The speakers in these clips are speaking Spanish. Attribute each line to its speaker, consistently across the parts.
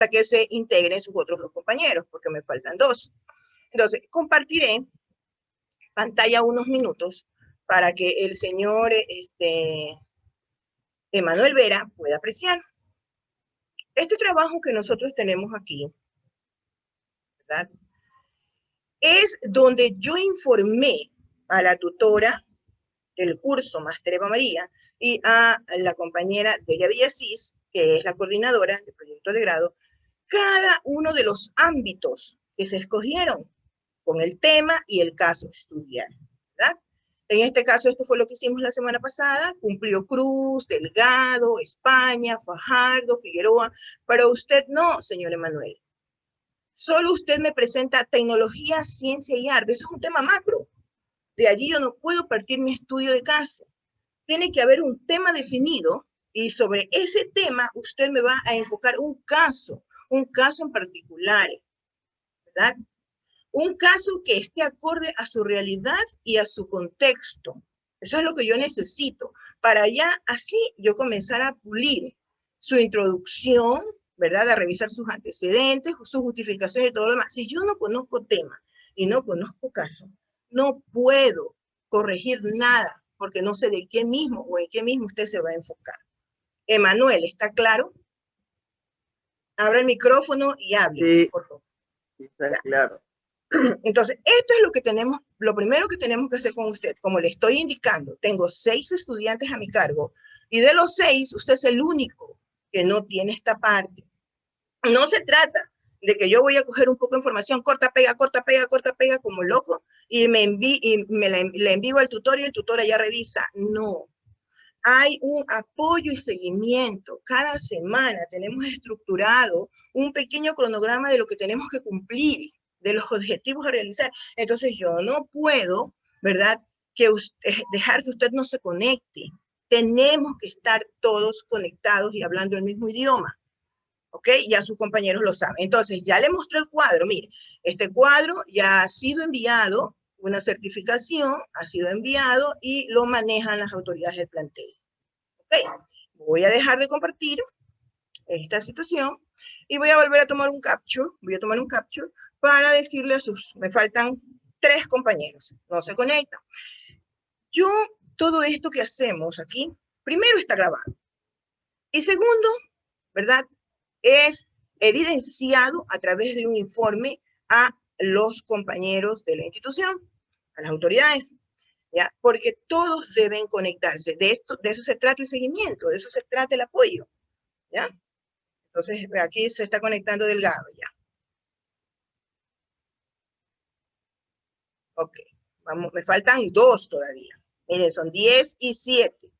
Speaker 1: hasta que se integren sus otros dos compañeros, porque me faltan dos. Entonces, compartiré pantalla unos minutos para que el señor Emanuel Vera pueda apreciar. Este trabajo que nosotros tenemos aquí, ¿verdad?, es donde yo informé a la tutora del curso Máster Eva María y a la compañera Delia Villasís, que es la coordinadora del proyecto de grado, cada uno de los ámbitos que se escogieron con el tema y el caso a estudiar, ¿verdad? En este caso, esto fue lo que hicimos la semana pasada, cumplió Cruz, Delgado, España, Fajardo, Figueroa, pero usted no, señor Emanuel. Solo usted me presenta tecnología, ciencia y arte, eso es un tema macro. De allí yo no puedo partir mi estudio de caso. Tiene que haber un tema definido y sobre ese tema usted me va a enfocar un caso en particular, ¿verdad? Un caso que esté acorde a su realidad y a su contexto. Eso es lo que yo necesito para ya así yo comenzar a pulir su introducción, ¿verdad? A revisar sus antecedentes, su justificación y todo lo demás. Si yo no conozco tema y no conozco caso, no puedo corregir nada porque no sé de qué mismo o en qué mismo usted se va a enfocar. Emanuel, ¿está claro? Abra el micrófono y hable,
Speaker 2: sí,
Speaker 1: por favor.
Speaker 2: Sí, está claro.
Speaker 1: Entonces, esto es lo que tenemos, lo primero que tenemos que hacer con usted. Como le estoy indicando, tengo 6 estudiantes a mi cargo y de los 6, usted es el único que no tiene esta parte. No se trata de que yo voy a coger un poco de información, corta, pega, como loco, y me la envío al tutor y el tutor ya revisa. No. Hay un apoyo y seguimiento. Cada semana tenemos estructurado un pequeño cronograma de lo que tenemos que cumplir, de los objetivos a realizar. Entonces yo no puedo, ¿verdad?, dejar que usted no se conecte. Tenemos que estar todos conectados y hablando el mismo idioma. ¿Ok? Ya sus compañeros lo saben. Entonces, ya le mostré el cuadro. Mire, este cuadro ya ha sido enviado, una certificación ha sido enviado y lo manejan las autoridades del plantel. ¿Ok? Voy a dejar de compartir esta situación y voy a volver a tomar un capture. Voy a tomar un capture para decirle a sus... Me faltan 3 compañeros. No se conectan. Todo esto que hacemos aquí, primero está grabado. Y segundo, ¿verdad?, es evidenciado a través de un informe a los compañeros de la institución, a las autoridades, ¿ya? Porque todos deben conectarse. De eso se trata el seguimiento, de eso se trata el apoyo, ¿ya? Entonces, aquí se está conectando Delgado, ya. Ok, vamos, me faltan 2 todavía. Miren, son 10 y 7.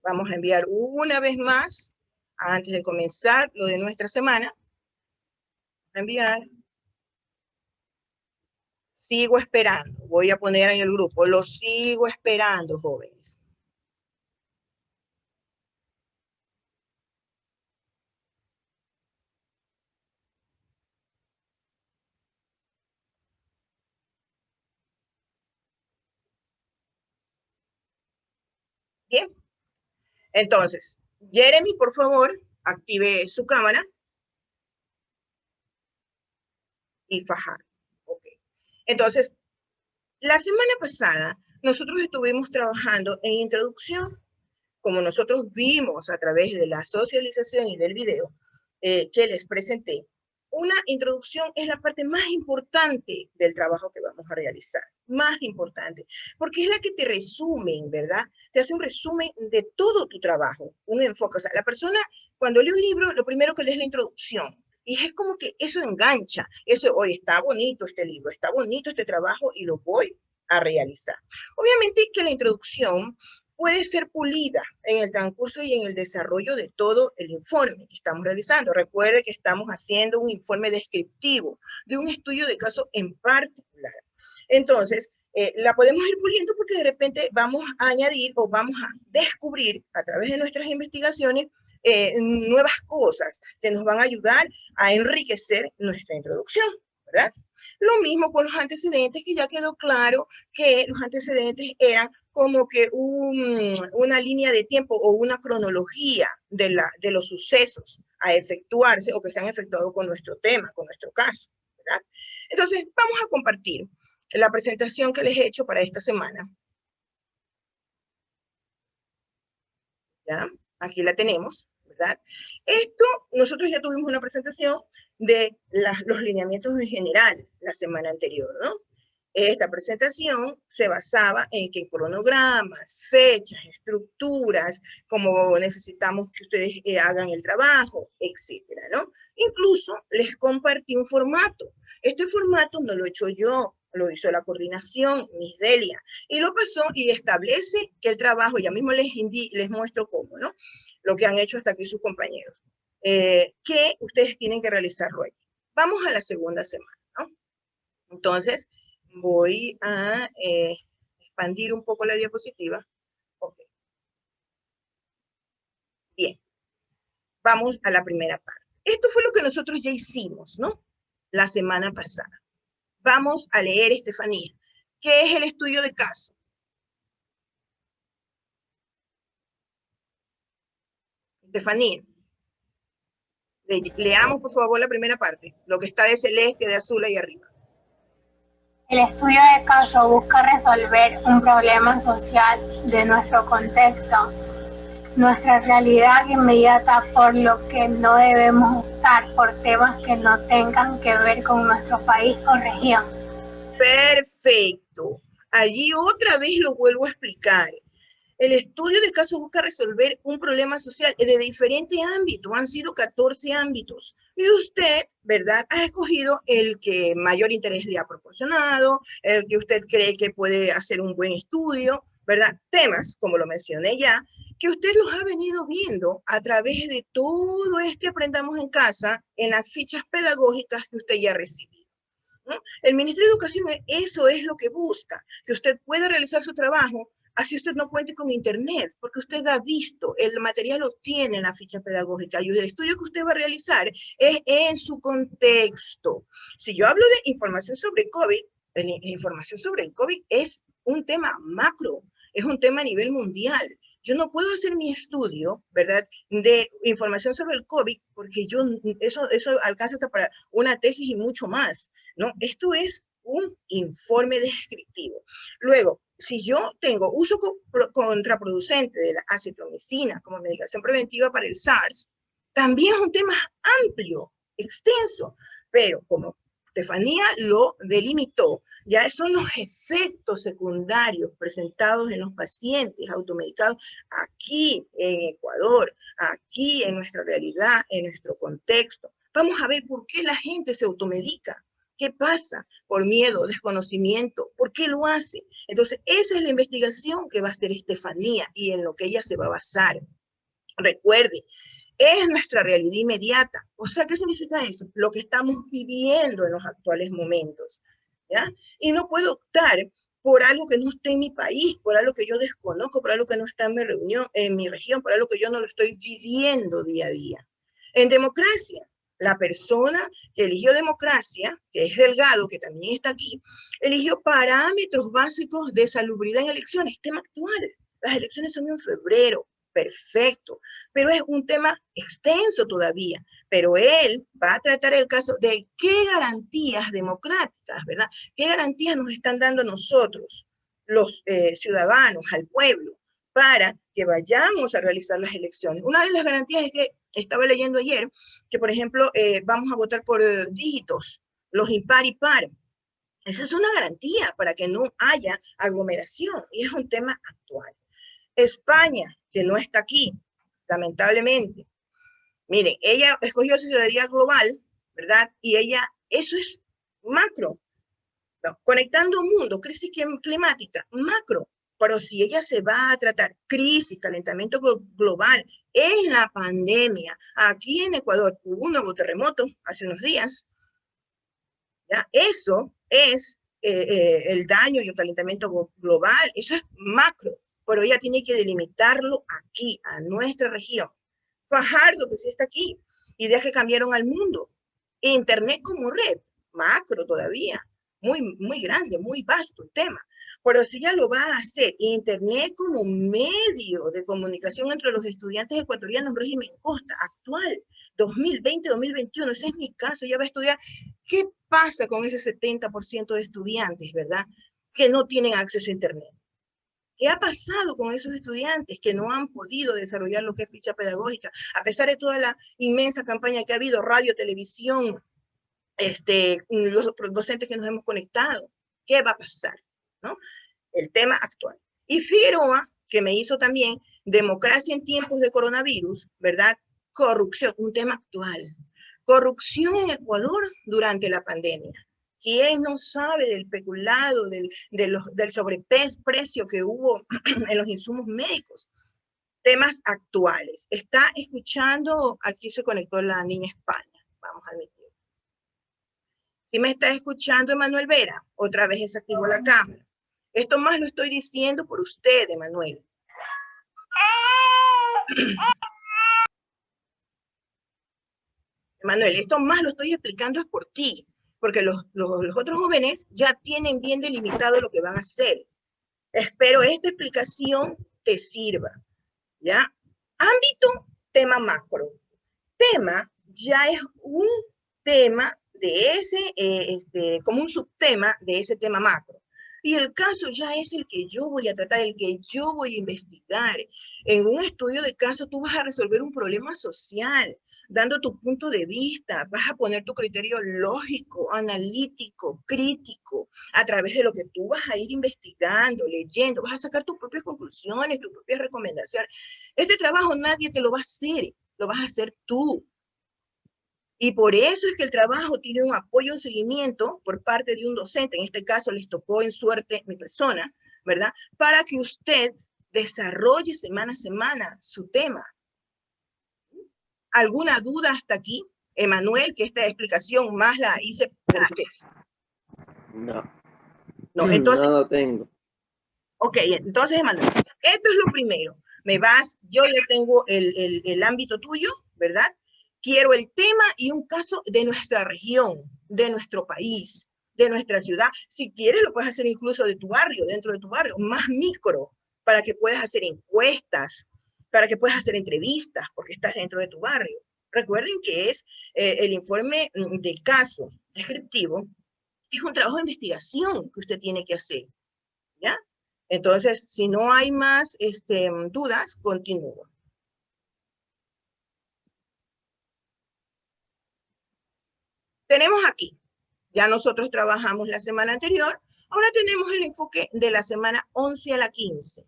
Speaker 1: Vamos a enviar una vez más, antes de comenzar lo de nuestra semana. A enviar. Sigo esperando. Voy a poner en el grupo. Lo sigo esperando, jóvenes. Bien. Entonces, Jeremy, por favor, active su cámara. Y Fajar. Ok. Entonces, la semana pasada, nosotros estuvimos trabajando en introducción. Como nosotros vimos a través de la socialización y del video que les presenté, una introducción es la parte más importante del trabajo que vamos a realizar, más importante, porque es la que te resume, ¿verdad? Te hace un resumen de todo tu trabajo, un enfoque. O sea, la persona cuando lee un libro, lo primero que lee es la introducción, y es como que eso engancha, eso, oye, está bonito este libro, está bonito este trabajo y lo voy a realizar. Obviamente que la introducción puede ser pulida en el transcurso y en el desarrollo de todo el informe que estamos realizando. Recuerde que estamos haciendo un informe descriptivo de un estudio de caso en particular. Entonces, la podemos ir puliendo porque de repente vamos a añadir o vamos a descubrir a través de nuestras investigaciones nuevas cosas que nos van a ayudar a enriquecer nuestra introducción, ¿verdad? Lo mismo con los antecedentes, que ya quedó claro que los antecedentes eran como que una línea de tiempo o una cronología de los sucesos a efectuarse o que se han efectuado con nuestro tema, con nuestro caso, ¿verdad? Entonces, vamos a compartir la presentación que les he hecho para esta semana. ¿Ya? Aquí la tenemos, ¿verdad? Esto, nosotros ya tuvimos una presentación de los lineamientos en general la semana anterior, ¿no? Esta presentación se basaba en que cronogramas, fechas, estructuras, como necesitamos que ustedes hagan el trabajo, etcétera, ¿no? Incluso les compartí un formato. Este formato no lo he hecho yo, lo hizo la coordinación, Miss Delia, y lo pasó y establece que el trabajo, ya mismo les muestro cómo, ¿no? Lo que han hecho hasta aquí sus compañeros, que ustedes tienen que realizarlo aquí. Vamos a la segunda semana, ¿no? Entonces, voy a expandir un poco la diapositiva. Okay. Bien, vamos a la primera parte. Esto fue lo que nosotros ya hicimos, ¿no? La semana pasada. Vamos a leer, Estefanía. ¿Qué es el estudio de caso? Estefanía. Leamos, por favor, la primera parte. Lo que está de celeste, de azul ahí arriba.
Speaker 2: El estudio de caso busca resolver un problema social de nuestro contexto, nuestra realidad inmediata, por lo que no debemos optar por temas que no tengan que ver con nuestro país o región.
Speaker 1: Perfecto. Allí otra vez lo vuelvo a explicar. El estudio del caso busca resolver un problema social de diferentes ámbitos. Han sido 14 ámbitos. Y usted, ¿verdad?, ha escogido el que mayor interés le ha proporcionado, el que usted cree que puede hacer un buen estudio, ¿verdad? Temas, como lo mencioné ya, que usted los ha venido viendo a través de todo este Aprendamos en Casa, en las fichas pedagógicas que usted ya recibió, ¿no? El Ministerio de Educación, eso es lo que busca, que usted pueda realizar su trabajo, así usted no cuente con internet, porque usted ha visto, el material lo tiene en la ficha pedagógica, y el estudio que usted va a realizar es en su contexto. Si yo hablo de información sobre COVID, información sobre el COVID es un tema macro, es un tema a nivel mundial. Yo no puedo hacer mi estudio, ¿verdad?, de información sobre el COVID, porque eso alcanza hasta para una tesis y mucho más, ¿no? Esto es un informe descriptivo. Luego, si yo tengo uso contraproducente de la acitromicina como medicación preventiva para el SARS, también es un tema amplio, extenso, pero como Estefanía lo delimitó, ya son los efectos secundarios presentados en los pacientes automedicados aquí en Ecuador, aquí en nuestra realidad, en nuestro contexto. Vamos a ver por qué la gente se automedica. ¿Qué pasa? Por miedo, desconocimiento. ¿Por qué lo hace? Entonces, esa es la investigación que va a hacer Estefanía y en lo que ella se va a basar. Recuerde, es nuestra realidad inmediata. O sea, ¿qué significa eso? Lo que estamos viviendo en los actuales momentos, ¿ya? Y no puedo optar por algo que no esté en mi país, por algo que yo desconozco, por algo que no está en mi región, por algo que yo no lo estoy viviendo día a día. En democracia, la persona que eligió democracia, que es Delgado, que también está aquí, eligió parámetros básicos de salubridad en elecciones, tema actual. Las elecciones son en febrero, perfecto, pero es un tema extenso todavía. Pero él va a tratar el caso de qué garantías democráticas, ¿verdad? ¿Qué garantías nos están dando nosotros, los ciudadanos, al pueblo, para que vayamos a realizar las elecciones? Una de las garantías es que estaba leyendo ayer que, por ejemplo, vamos a votar por dígitos, los impar y par. Esa es una garantía para que no haya aglomeración y es un tema actual. España, que no está aquí, lamentablemente. Miren, ella escogió ciudadanía global, ¿verdad? Y eso es macro, ¿no? Conectando mundo, crisis climática, macro. Pero si ella se va a tratar crisis, calentamiento global, en la pandemia, aquí en Ecuador hubo un nuevo terremoto hace unos días, ¿ya? Eso es el daño y el calentamiento global, eso es macro, pero ella tiene que delimitarlo aquí, a nuestra región. Fajardo, que sí está aquí, ideas que cambiaron al mundo. Internet como red, macro todavía, muy grande, muy vasto el tema. Pero si ya lo va a hacer, Internet como medio de comunicación entre los estudiantes ecuatorianos en régimen costa actual, 2020-2021, ese es mi caso, ya va a estudiar. ¿Qué pasa con ese 70% de estudiantes, verdad? Que no tienen acceso a Internet. ¿Qué ha pasado con esos estudiantes que no han podido desarrollar lo que es ficha pedagógica? A pesar de toda la inmensa campaña que ha habido, radio, televisión, los docentes que nos hemos conectado. ¿Qué va a pasar? ¿No? El tema actual. Y Figueroa, que me hizo también democracia en tiempos de coronavirus, ¿verdad? Corrupción, un tema actual. Corrupción en Ecuador durante la pandemia. ¿Quién no sabe del peculado, del sobreprecio que hubo en los insumos médicos? Temas actuales. Está escuchando, aquí se conectó la niña España. Vamos a admitir. Si me está escuchando Emanuel Vera, otra vez desactivó la cámara. Esto más lo estoy diciendo por usted, Emanuel. Emanuel, esto más lo estoy explicando es por ti, porque los otros jóvenes ya tienen bien delimitado lo que van a hacer. Espero esta explicación te sirva, ¿ya? Ámbito, tema macro. Tema ya es un tema de ese, como un subtema de ese tema macro. Y el caso ya es el que yo voy a tratar, el que yo voy a investigar. En un estudio de caso tú vas a resolver un problema social, dando tu punto de vista, vas a poner tu criterio lógico, analítico, crítico, a través de lo que tú vas a ir investigando, leyendo, vas a sacar tus propias conclusiones, tus propias recomendaciones. Este trabajo nadie te lo va a hacer, lo vas a hacer tú. Y por eso es que el trabajo tiene un apoyo, un seguimiento por parte de un docente, en este caso les tocó en suerte mi persona, ¿verdad? Para que usted desarrolle semana a semana su tema. ¿Alguna duda hasta aquí, Emanuel, que esta explicación más la hice por usted?
Speaker 3: No.
Speaker 1: No, entonces.
Speaker 3: No lo tengo.
Speaker 1: Ok, entonces, Emanuel, esto es lo primero. Me vas, yo ya tengo el ámbito tuyo, ¿verdad? Quiero el tema y un caso de nuestra región, de nuestro país, de nuestra ciudad. Si quieres, lo puedes hacer incluso de tu barrio, dentro de tu barrio, más micro, para que puedas hacer encuestas, para que puedas hacer entrevistas, porque estás dentro de tu barrio. Recuerden que es el informe de caso descriptivo, es un trabajo de investigación que usted tiene que hacer, ¿ya? Entonces, si no hay más dudas, continúo. Tenemos aquí, ya nosotros trabajamos la semana anterior, ahora tenemos el enfoque de la semana 11 a la 15.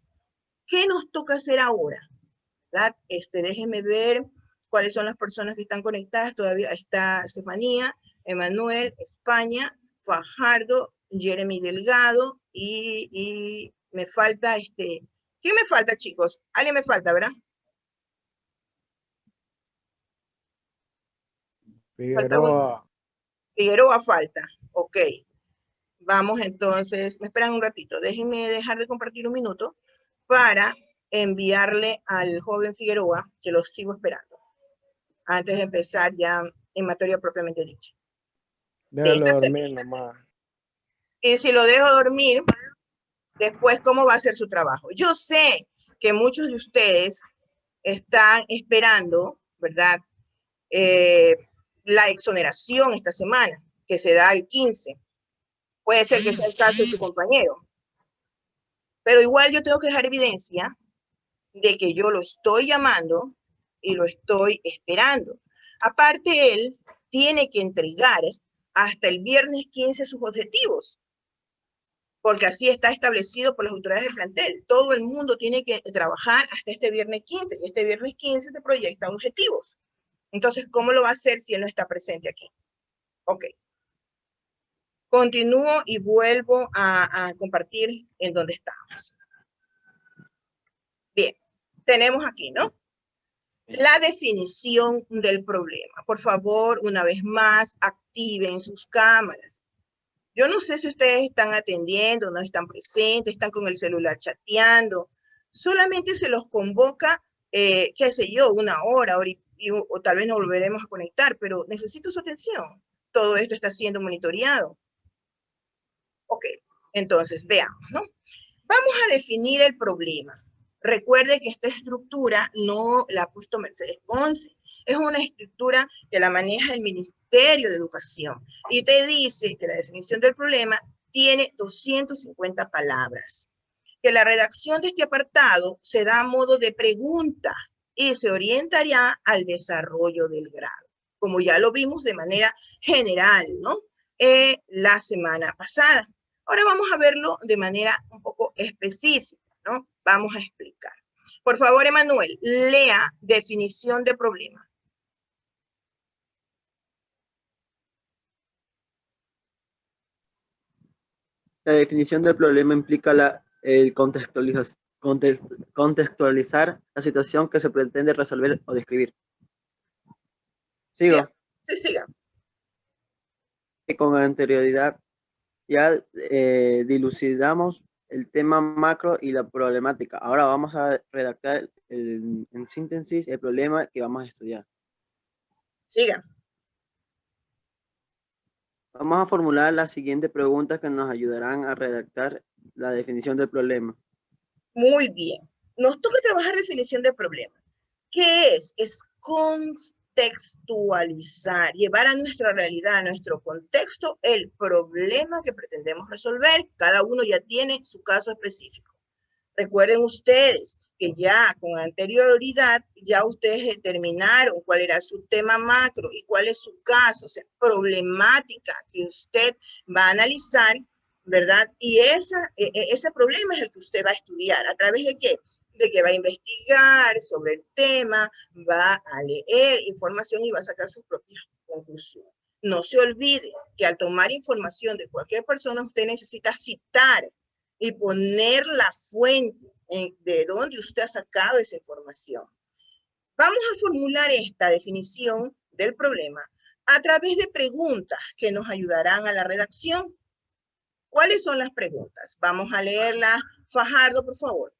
Speaker 1: ¿Qué nos toca hacer ahora? ¿Verdad? Déjenme ver cuáles son las personas que están conectadas. Todavía está Estefanía, Emanuel, España, Fajardo, Jeremy Delgado y me falta ¿Quién me falta, chicos? Alguien me falta, ¿verdad?
Speaker 4: Figueroa.
Speaker 1: Figueroa falta. Ok. Vamos entonces, me esperan un ratito. Déjenme dejar de compartir un minuto para enviarle al joven Figueroa, que lo sigo esperando, antes de empezar ya en materia propiamente dicha.
Speaker 4: Déjalo dormir nomás.
Speaker 1: Y si lo dejo dormir, después, ¿cómo va a ser su trabajo? Yo sé que muchos de ustedes están esperando, ¿verdad? La exoneración esta semana, que se da el 15. Puede ser que sea el caso de su compañero. Pero igual yo tengo que dejar evidencia de que yo lo estoy llamando y lo estoy esperando. Aparte, él tiene que entregar hasta el viernes 15 sus objetivos, porque así está establecido por las autoridades del plantel. Todo el mundo tiene que trabajar hasta este viernes 15, y este viernes 15 se proyectan objetivos. Entonces, ¿cómo lo va a hacer si él no está presente aquí? Ok. Continúo y vuelvo a compartir en donde estamos. Bien, tenemos aquí, ¿no? La definición del problema. Por favor, una vez más, activen sus cámaras. Yo no sé si ustedes están atendiendo, no están presentes, están con el celular chateando. Solamente se los convoca, qué sé yo, una hora o tal vez nos volveremos a conectar, pero necesito su atención. Todo esto está siendo monitoreado. Ok, Entonces, veamos, ¿no? Vamos a definir el problema. Recuerde que esta estructura no la ha puesto Mercedes Ponce. Es una estructura que la maneja el Ministerio de Educación. Y te dice que la definición del problema tiene 250 palabras. Que la redacción de este apartado se da a modo de pregunta y se orientará al desarrollo del grado, como ya lo vimos de manera general, ¿no? La semana pasada. Ahora vamos a verlo de manera un poco específica, ¿no? Vamos a explicar. Por favor, Emanuel, lea definición de problema.
Speaker 3: La definición del problema implica el contextualizar la situación que se pretende resolver o describir. ¿Sigo?
Speaker 1: Sí, siga.
Speaker 3: Con anterioridad ya dilucidamos el tema macro y la problemática. Ahora vamos a redactar en síntesis el problema que vamos a estudiar.
Speaker 1: Siga.
Speaker 3: Vamos a formular las siguientes preguntas que nos ayudarán a redactar la definición del problema.
Speaker 1: Muy bien. Nos toca trabajar definición de problema. ¿Qué es? Es contextualizar, llevar a nuestra realidad, a nuestro contexto, el problema que pretendemos resolver. Cada uno ya tiene su caso específico. Recuerden ustedes que ya con anterioridad, ya ustedes determinaron cuál era su tema macro y cuál es su caso, o sea, problemática que usted va a analizar, ¿verdad? Y ese problema es el que usted va a estudiar. ¿A través de qué? De que va a investigar sobre el tema, va a leer información y va a sacar sus propias conclusiones. No se olvide que al tomar información de cualquier persona, usted necesita citar y poner la fuente de donde usted ha sacado esa información. Vamos a formular esta definición del problema a través de preguntas que nos ayudarán a la redacción. ¿Cuáles son las preguntas? Vamos a leerlas. Fajardo, por favor.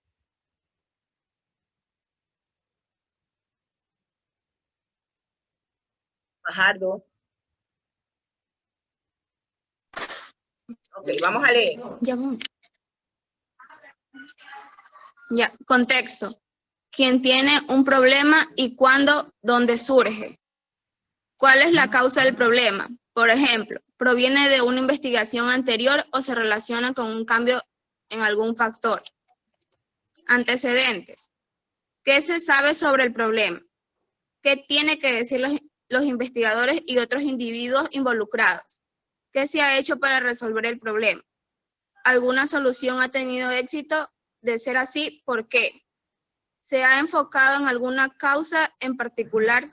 Speaker 1: Fajardo. Ok, vamos a leer.
Speaker 5: Ya, contexto. ¿Quién tiene un problema y cuándo, dónde surge? ¿Cuál es la causa del problema? Por ejemplo, ¿proviene de una investigación anterior o se relaciona con un cambio en algún factor? Antecedentes. ¿Qué se sabe sobre el problema? ¿Qué tienen que decir los investigadores y otros individuos involucrados? ¿Qué se ha hecho para resolver el problema? ¿Alguna solución ha tenido éxito? De ser así, ¿por qué? ¿Se ha enfocado en alguna causa en particular?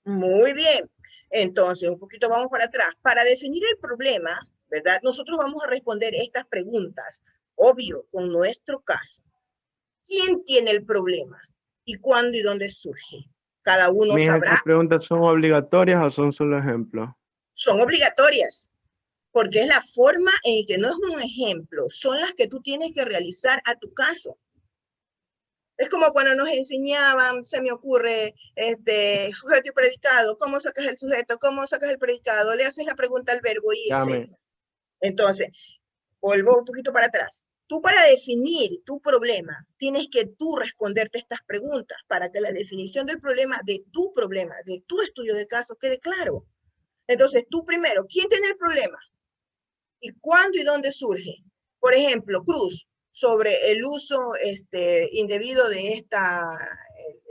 Speaker 1: Muy bien. Entonces, un poquito vamos para atrás. Para definir el problema, ¿verdad? Nosotros vamos a responder estas preguntas, obvio, con nuestro caso. ¿Quién tiene el problema? ¿Y cuándo y dónde surge? Cada uno sabrá.
Speaker 4: ¿Estas preguntas son obligatorias o son solo ejemplos?
Speaker 1: Son obligatorias, porque es la forma en que no es un ejemplo, son las que tú tienes que realizar a tu caso. Es como cuando nos enseñaban, se me ocurre, sujeto y predicado. ¿Cómo sacas el sujeto? ¿Cómo sacas el predicado? Le haces la pregunta al verbo y etc. Entonces, vuelvo un poquito para atrás. Tú para definir tu problema, tienes que tú responderte estas preguntas para que la definición del problema, de tu estudio de caso, quede claro. Entonces, tú primero, ¿quién tiene el problema? ¿Y cuándo y dónde surge? Por ejemplo, Cruz, sobre el uso indebido de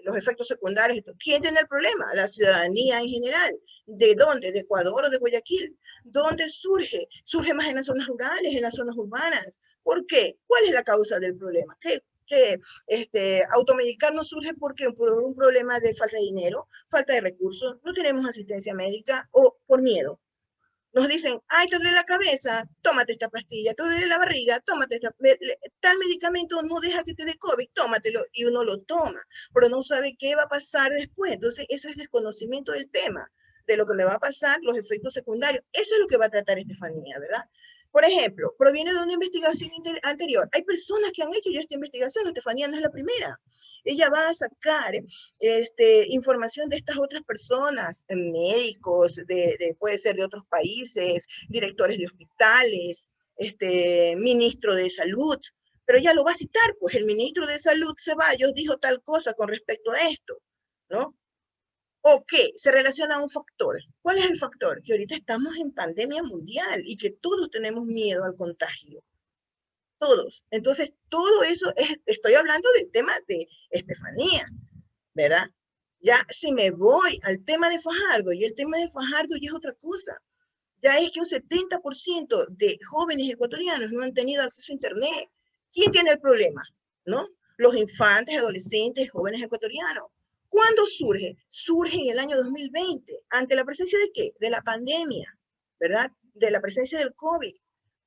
Speaker 1: los efectos secundarios. ¿Quién tiene el problema? La ciudadanía en general. ¿De dónde? ¿De Ecuador o de Guayaquil? ¿Dónde surge? Surge más en las zonas rurales, en las zonas urbanas. ¿Por qué? ¿Cuál es la causa del problema? Automedicarnos surge porque por un problema de falta de dinero, falta de recursos, no tenemos asistencia médica o por miedo. Nos dicen, ay, te duele la cabeza, tómate esta pastilla, te duele la barriga, tómate tal medicamento no deja que te dé COVID, tómatelo, y uno lo toma, pero no sabe qué va a pasar después. Entonces, eso es desconocimiento del tema, de lo que me va a pasar, los efectos secundarios. Eso es lo que va a tratar Estefanía, ¿verdad? Por ejemplo, proviene de una investigación anterior. Hay personas que han hecho ya esta investigación, Estefanía no es la primera. Ella va a sacar información de estas otras personas, médicos, puede ser de otros países, directores de hospitales, ministro de Salud, pero ya lo va a citar, pues el ministro de Salud, Ceballos, dijo tal cosa con respecto a esto, ¿no? ¿O qué? Se relaciona a un factor. ¿Cuál es el factor? Que ahorita estamos en pandemia mundial y que todos tenemos miedo al contagio. Todos. Entonces, todo eso, estoy hablando del tema de Estefanía, ¿verdad? Ya si me voy al tema de Fajardo, y el tema de Fajardo ya es otra cosa. Ya es que un 70% de jóvenes ecuatorianos no han tenido acceso a Internet. ¿Quién tiene el problema? ¿No? Los infantes, adolescentes, jóvenes ecuatorianos. ¿Cuándo surge? Surge en el año 2020, ante la presencia de ¿qué? De la pandemia, ¿verdad? De la presencia del COVID.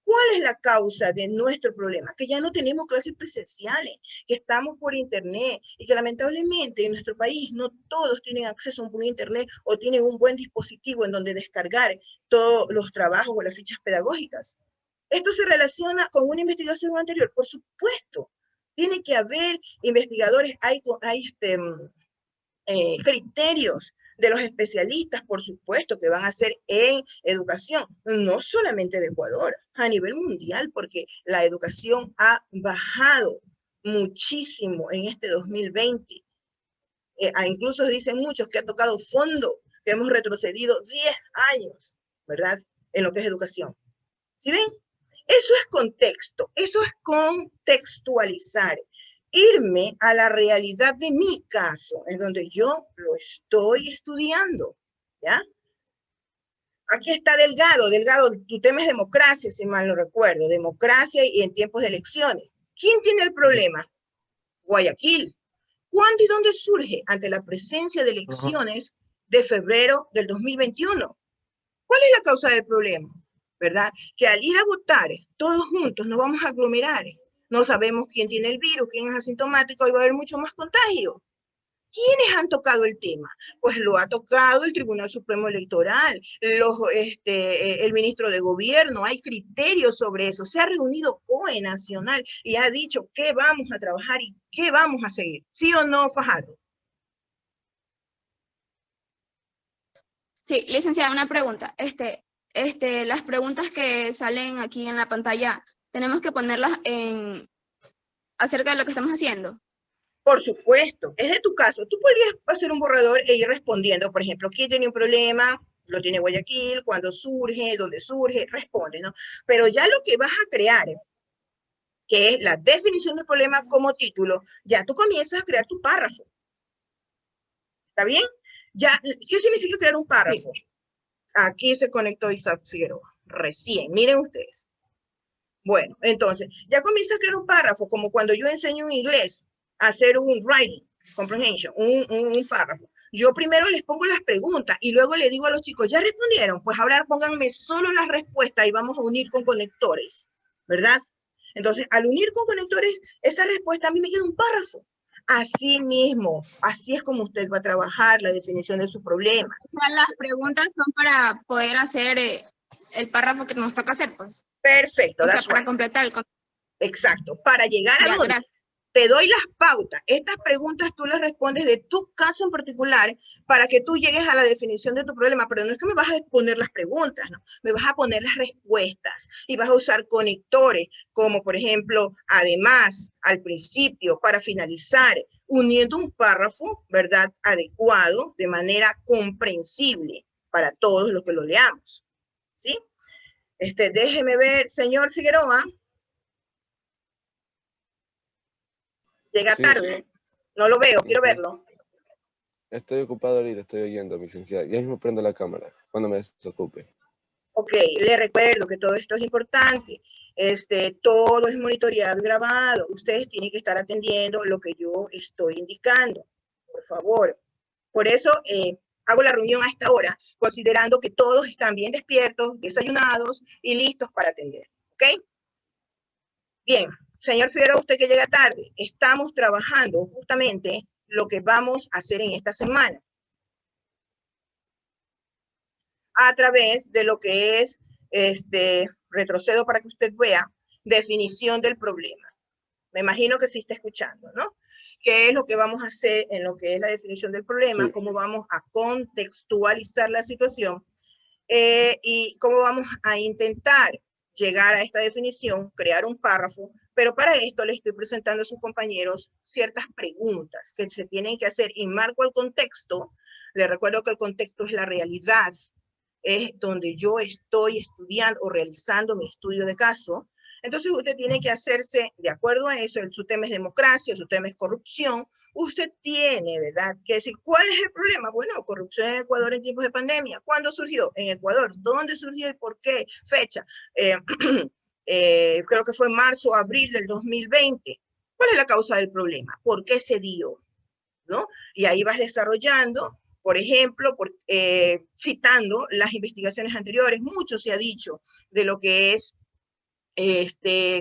Speaker 1: ¿Cuál es la causa de nuestro problema? Que ya no tenemos clases presenciales, que estamos por Internet y que lamentablemente en nuestro país no todos tienen acceso a un buen Internet o tienen un buen dispositivo en donde descargar todos los trabajos o las fichas pedagógicas. ¿Esto se relaciona con una investigación anterior? Por supuesto. Tiene que haber investigadores, hay criterios de los especialistas, por supuesto, que van a ser en educación, no solamente de Ecuador, a nivel mundial, porque la educación ha bajado muchísimo en este 2020. Incluso dicen muchos que ha tocado fondo, que hemos retrocedido 10 años, ¿verdad? En lo que es educación. ¿Sí ven? Eso es contexto, eso es contextualizar. Irme a la realidad de mi caso, en donde yo lo estoy estudiando, ¿ya? Aquí está Delgado, tu tema es democracia, si mal no recuerdo, democracia y en tiempos de elecciones. ¿Quién tiene el problema? Guayaquil. ¿Cuándo y dónde surge? Ante la presencia de elecciones de febrero del 2021. ¿Cuál es la causa del problema? ¿Verdad? Que al ir a votar todos juntos nos vamos a aglomerar. No sabemos quién tiene el virus, quién es asintomático y va a haber mucho más contagio. ¿Quiénes han tocado el tema? Pues lo ha tocado el Tribunal Supremo Electoral, el ministro de Gobierno, hay criterios sobre eso. Se ha reunido COE Nacional y ha dicho qué vamos a trabajar y qué vamos a seguir. ¿Sí o no, Fajardo?
Speaker 5: Sí, licenciada, una pregunta. Las preguntas que salen aquí en la pantalla, ¿tenemos que ponerlas acerca de lo que estamos haciendo?
Speaker 1: Por supuesto, es de tu caso. Tú podrías hacer un borrador e ir respondiendo, por ejemplo, ¿quién tiene un problema? Lo tiene Guayaquil, ¿cuándo surge? ¿Dónde surge? Responde, ¿no? Pero ya lo que vas a crear, que es la definición del problema como título, ya tú comienzas a crear tu párrafo. ¿Está bien? Ya, ¿qué significa crear un párrafo? Sí. Aquí se conectó Isaac Figueroa, recién, miren ustedes. Bueno, entonces, ya comienza a crear un párrafo, como cuando yo enseño en inglés a hacer un writing comprehension, un párrafo. Yo primero les pongo las preguntas y luego le digo a los chicos, ¿ya respondieron? Pues ahora pónganme solo las respuestas y vamos a unir con conectores, ¿verdad? Entonces, al unir con conectores, esa respuesta a mí me queda un párrafo. Así mismo, así es como usted va a trabajar la definición de su problema.
Speaker 5: O sea, las preguntas son para poder hacer el párrafo que nos toca hacer, pues.
Speaker 1: Perfecto.
Speaker 5: O sea, para completar el contenido.
Speaker 1: Exacto, para llegar a donde te doy las pautas. Estas preguntas tú las respondes de tu caso en particular para que tú llegues a la definición de tu problema, pero no es que me vas a poner las preguntas, no, me vas a poner las respuestas y vas a usar conectores, como por ejemplo, además, al principio, para finalizar, uniendo un párrafo, ¿verdad?, adecuado, de manera comprensible para todos los que lo leamos, ¿sí? Déjeme ver, señor Figueroa. Llega tarde, no lo veo, quiero verlo.
Speaker 6: Estoy ocupado ahorita, estoy oyendo, licenciada. Ya mismo prendo la cámara, cuando me desocupe.
Speaker 1: Ok, le recuerdo que todo esto es importante. Todo es monitoreado y grabado. Ustedes tienen que estar atendiendo lo que yo estoy indicando, por favor. Por eso hago la reunión a esta hora, considerando que todos están bien despiertos, desayunados y listos para atender. ¿Ok? Bien. Señor Figueroa, usted que llega tarde, estamos trabajando justamente lo que vamos a hacer en esta semana a través de lo que es, retrocedo para que usted vea, definición del problema. Me imagino que sí está escuchando, ¿no? ¿Qué es lo que vamos a hacer en lo que es la definición del problema? Sí. Cómo vamos a contextualizar la situación y cómo vamos a intentar llegar a esta definición, crear un párrafo, pero para esto le estoy presentando a sus compañeros ciertas preguntas que se tienen que hacer y marco el contexto. Les recuerdo que el contexto es la realidad, es donde yo estoy estudiando o realizando mi estudio de caso. Entonces usted tiene que hacerse, de acuerdo a eso, su tema es democracia, su tema es corrupción, usted tiene, ¿verdad?, que decir, ¿cuál es el problema? Bueno, corrupción en Ecuador en tiempos de pandemia. ¿Cuándo surgió? En Ecuador. ¿Dónde surgió y por qué? Fecha. Creo que fue marzo o abril del 2020. ¿Cuál es la causa del problema? ¿Por qué se dio? ¿No? Y ahí vas desarrollando, por ejemplo, citando las investigaciones anteriores. Mucho se ha dicho de lo que es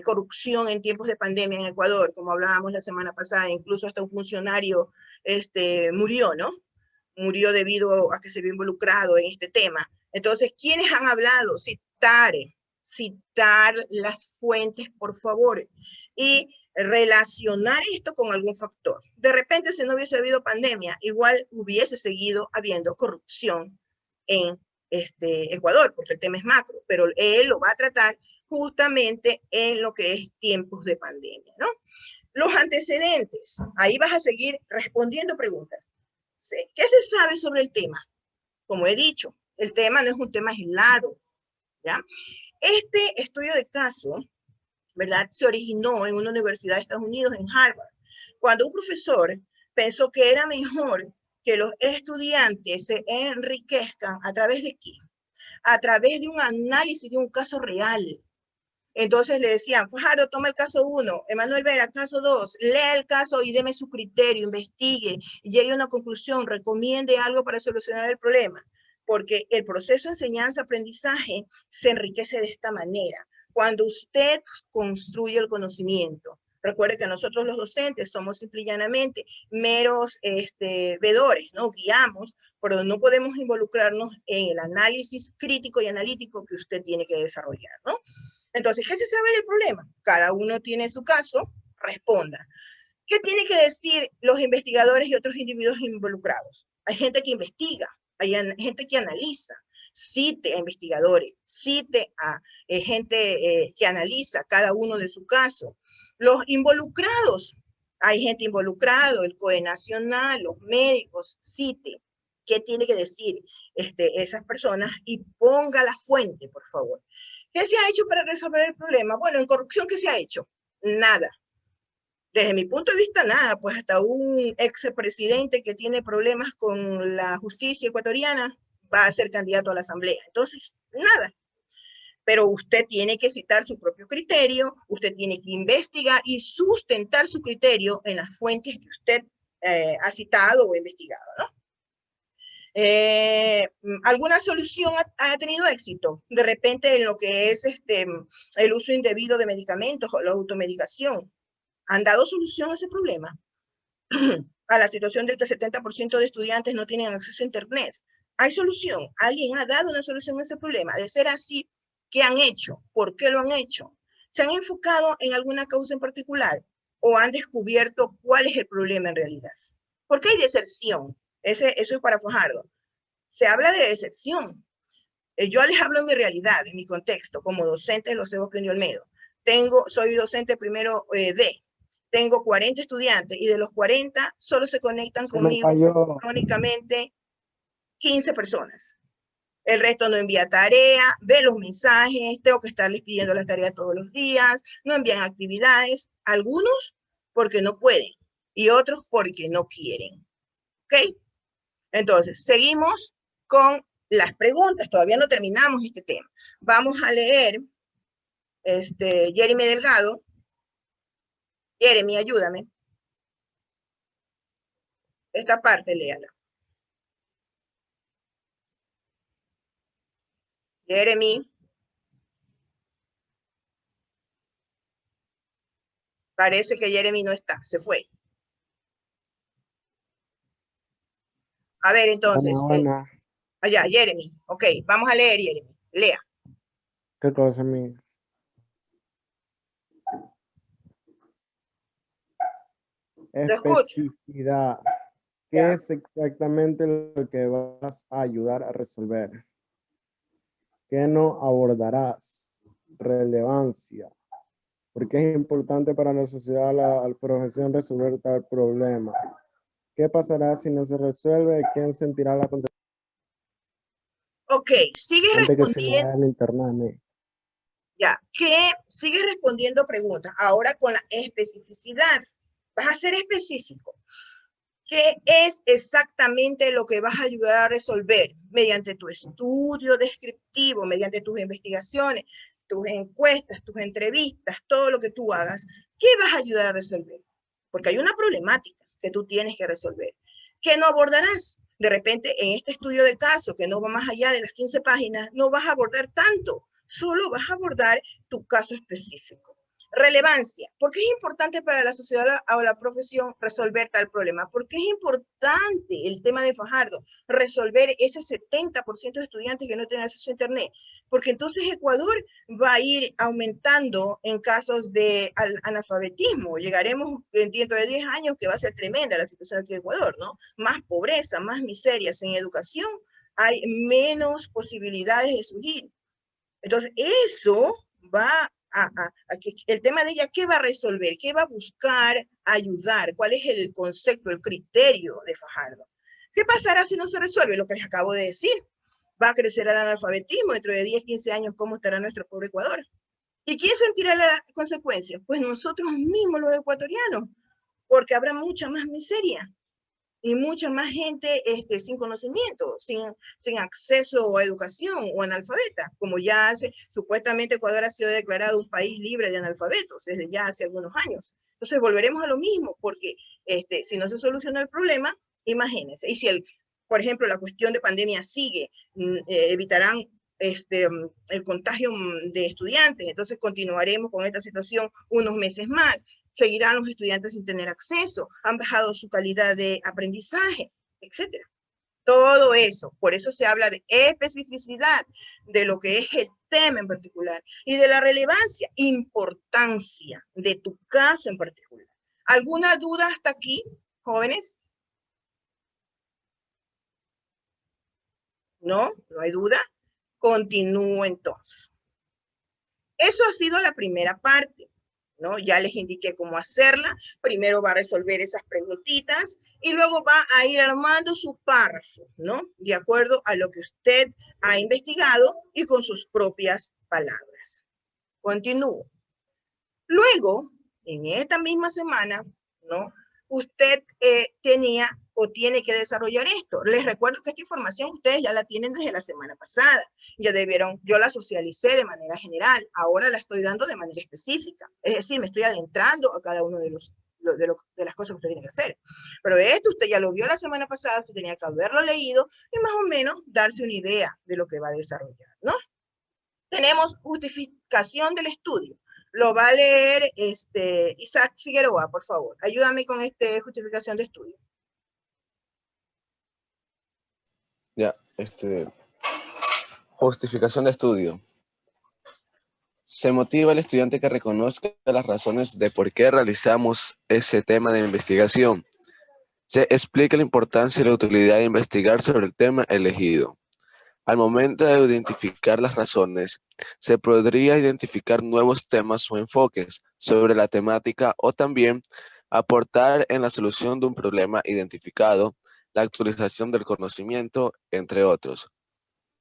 Speaker 1: corrupción en tiempos de pandemia en Ecuador, como hablábamos la semana pasada, incluso hasta un funcionario murió, ¿no? Murió debido a que se vio involucrado en este tema. Entonces, ¿quiénes han hablado? Citar las fuentes, por favor, y relacionar esto con algún factor. De repente, si no hubiese habido pandemia, igual hubiese seguido habiendo corrupción en Ecuador, porque el tema es macro, pero él lo va a tratar justamente en lo que es tiempos de pandemia, ¿no? Los antecedentes, ahí vas a seguir respondiendo preguntas. ¿Qué se sabe sobre el tema? Como he dicho, el tema no es un tema aislado, ¿ya? Este estudio de caso, ¿verdad?, se originó en una universidad de Estados Unidos, en Harvard, cuando un profesor pensó que era mejor que los estudiantes se enriquezcan a través de qué? A través de un análisis de un caso real. Entonces le decían, Fajardo, toma el caso 1, Emanuel Vera, caso 2, lea el caso y deme su criterio, investigue, llegue a una conclusión, recomiende algo para solucionar el problema. Porque el proceso de enseñanza-aprendizaje se enriquece de esta manera. Cuando usted construye el conocimiento, recuerde que nosotros los docentes somos simple y llanamente meros vedores, ¿no? Guiamos, pero no podemos involucrarnos en el análisis crítico y analítico que usted tiene que desarrollar, ¿no? Entonces, ¿qué se sabe del problema? Cada uno tiene su caso, responda. ¿Qué tienen que decir los investigadores y otros individuos involucrados? Hay gente que investiga, hay gente que analiza, cite a investigadores, cite a gente que analiza cada uno de su caso. Los involucrados, hay gente involucrada, el COE Nacional, los médicos, cite. ¿Qué tiene que decir esas personas? Y ponga la fuente, por favor. ¿Qué se ha hecho para resolver el problema? Bueno, en corrupción, ¿qué se ha hecho? Nada. Desde mi punto de vista, nada. Pues hasta un expresidente que tiene problemas con la justicia ecuatoriana va a ser candidato a la asamblea. Entonces, nada. Pero usted tiene que citar su propio criterio, usted tiene que investigar y sustentar su criterio en las fuentes que usted ha citado o investigado, ¿no? ¿Alguna solución ha tenido éxito? De repente en lo que es el uso indebido de medicamentos o la automedicación. ¿Han dado solución a ese problema? A la situación del que el 70% de estudiantes no tienen acceso a internet. ¿Hay solución? ¿Alguien ha dado una solución a ese problema? De ser así, ¿qué han hecho? ¿Por qué lo han hecho? ¿Se han enfocado en alguna causa en particular? ¿O han descubierto cuál es el problema en realidad? ¿Por qué hay deserción? Eso es para Fajardo. Se habla de deserción. Yo les hablo en mi realidad, en mi contexto, como docente de los José Bosqueño Olmedo. Soy docente primero D. Tengo 40 estudiantes y de los 40 solo se conectan conmigo crónicamente 15 personas. El resto no envía tarea, ve los mensajes, tengo que estarles pidiendo las tareas todos los días, no envían actividades, algunos porque no pueden y otros porque no quieren. ¿Ok? Entonces, seguimos con las preguntas, todavía no terminamos este tema. Vamos a leer Jeremy Delgado. Jeremy, ayúdame. Esta parte, léala. Jeremy. Parece que Jeremy no está, se fue. A ver, entonces.
Speaker 4: Buena.
Speaker 1: Allá, Jeremy. Ok, vamos a leer, Jeremy. Lea.
Speaker 4: ¿Qué cosa, amiga? Especificidad. ¿Qué es exactamente lo que vas a ayudar a resolver? ¿Qué no abordarás? relevancia. ¿Por qué es importante para la sociedad, la profesión resolver tal problema? ¿Qué pasará si no se resuelve? ¿Quién sentirá la consecuencia?
Speaker 1: Ok, sigue
Speaker 4: Gente que se
Speaker 1: respondiendo.
Speaker 4: lea en internet.
Speaker 1: Ya, que sigue respondiendo preguntas. Ahora con la especificidad. Vas a ser específico. ¿Qué es exactamente lo que vas a ayudar a resolver mediante tu estudio descriptivo, mediante tus investigaciones, tus encuestas, tus entrevistas, todo lo que tú hagas? ¿Qué vas a ayudar a resolver? Porque hay una problemática que tú tienes que resolver, que no abordarás. De repente, en este estudio de caso, que no va más allá de las 15 páginas, no vas a abordar tanto, solo vas a abordar tu caso específico. Relevancia. ¿Por qué es importante para la sociedad o la profesión resolver tal problema? ¿Por qué es importante el tema de Fajardo resolver ese 70% de estudiantes que no tienen acceso a Internet? Porque entonces Ecuador va a ir aumentando en casos de analfabetismo. Llegaremos dentro de 10 años que va a ser tremenda la situación aquí en Ecuador, ¿no? Más pobreza, más miseria. Sin educación hay menos posibilidades de surgir. Entonces, eso va el tema de ella, ¿qué va a resolver? ¿Qué va a buscar ayudar? ¿Cuál es el concepto, el criterio de Fajardo? ¿Qué pasará si no se resuelve? Lo que les acabo de decir. Va a crecer el analfabetismo dentro de 10, 15 años, ¿cómo estará nuestro pobre Ecuador? ¿Y quién sentirá las consecuencias? Pues nosotros mismos los ecuatorianos, porque habrá mucha más miseria y mucha más gente sin conocimiento, sin acceso a educación o analfabeta, como ya supuestamente Ecuador ha sido declarado un país libre de analfabetos desde ya hace algunos años. Entonces volveremos a lo mismo, porque si no se soluciona el problema, imagínense, y si por ejemplo, la cuestión de pandemia sigue, evitarán el contagio de estudiantes, entonces continuaremos con esta situación unos meses más. Seguirán los estudiantes sin tener acceso, han bajado su calidad de aprendizaje, etcétera. Todo eso, por eso se habla de especificidad, de lo que es el tema en particular y de la relevancia, importancia de tu caso en particular. ¿Alguna duda hasta aquí, jóvenes? ¿No? ¿No hay duda? Continúo entonces. Eso ha sido la primera parte, ¿no? Ya les indiqué cómo hacerla. Primero va a resolver esas preguntitas y luego va a ir armando su párrafo, ¿no? De acuerdo a lo que usted ha investigado y con sus propias palabras. Continúo. Luego, en esta misma semana, ¿no? Usted tenía o tiene que desarrollar esto. Les recuerdo que esta información ustedes ya la tienen desde la semana pasada. Ya debieron, yo la socialicé de manera general, ahora la estoy dando de manera específica. Es decir, me estoy adentrando a cada uno de las cosas que usted tiene que hacer. Pero esto usted ya lo vio la semana pasada, usted tenía que haberlo leído y más o menos darse una idea de lo que va a desarrollar, ¿no? Tenemos justificación del estudio. Lo va a leer Isaac Figueroa, por favor. Ayúdame con justificación de estudio.
Speaker 6: Ya, justificación de estudio. Se motiva al estudiante que reconozca las razones de por qué realizamos ese tema de investigación. Se explica la importancia y la utilidad de investigar sobre el tema elegido. Al momento de identificar las razones, se podría identificar nuevos temas o enfoques sobre la temática o también aportar en la solución de un problema identificado, la actualización del conocimiento, entre otros.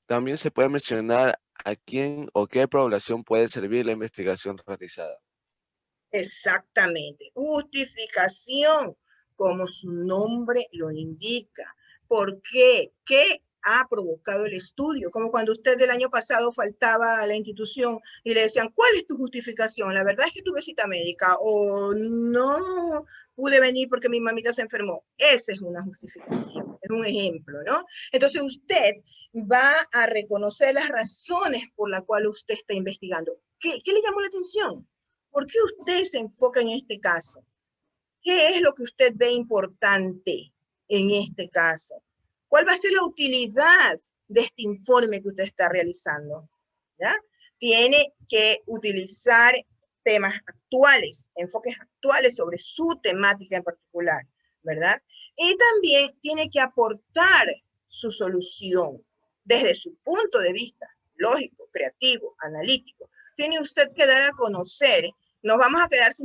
Speaker 6: También se puede mencionar a quién o qué población puede servir la investigación realizada.
Speaker 1: Exactamente. Justificación, como su nombre lo indica. ¿Por qué? ¿Qué ha provocado el estudio? Como cuando usted el año pasado faltaba a la institución y le decían, ¿cuál es tu justificación? La verdad es que tuve cita médica o no pude venir porque mi mamita se enfermó. Esa es una justificación, es un ejemplo, ¿no? Entonces usted va a reconocer las razones por las cuales usted está investigando. ¿Qué le llamó la atención? ¿Por qué usted se enfoca en este caso? ¿Qué es lo que usted ve importante en este caso? ¿Cuál va a ser la utilidad de este informe que usted está realizando? ¿Ya? Tiene que utilizar temas actuales, enfoques actuales sobre su temática en particular, ¿verdad? Y también tiene que aportar su solución desde su punto de vista lógico, creativo, analítico, tiene usted que dar a conocer. Nos vamos a quedar sin